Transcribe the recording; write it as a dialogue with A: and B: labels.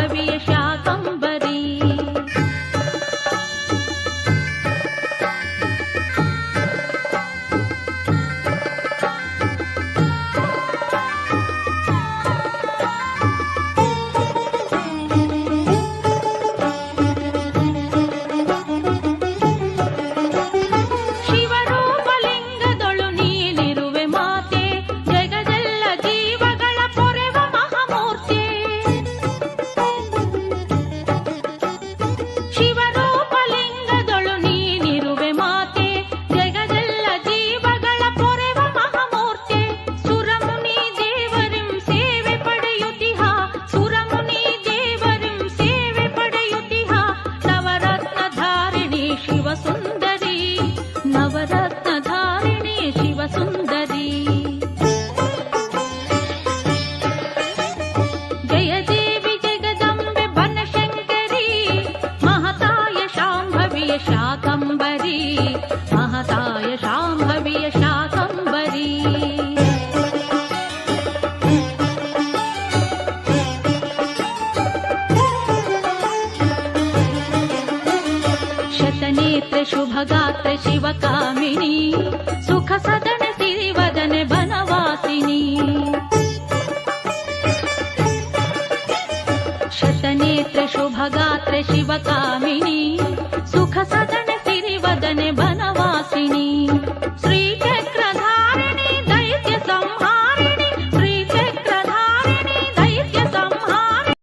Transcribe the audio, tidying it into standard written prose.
A: ಶಾಂಭವಿಯ ಶಾಕಂಬರಿ. ನವರತ್ನಧಾರಿಣಿ ಶಿವಸುಂದರಿ. ಜಯ ದೇವಿ ಜಗದಂಬೆ ಬನಶಂಕರಿ, ಮಹತಾಯ ಶಾಂಭವಿಯ ಶಾಕಂಬರಿ, ಮಹತಾಯ ಶಾಂಭವಿಯ ಶಾಕಂಬರಿ. ಶತನೇತ್ರ ಶುಭಗಾತ್ರ ಶಿವಕಾಮಿನಿ, ಸುಖ ಸದನ ಸಿರಿವದನ ಬನವಾಸಿನಿ. ಶತನೇತ್ರ ಶುಭಗಾತ್ರ ಶಿವಕಾಮಿನಿ, ಸುಖ ಸದನ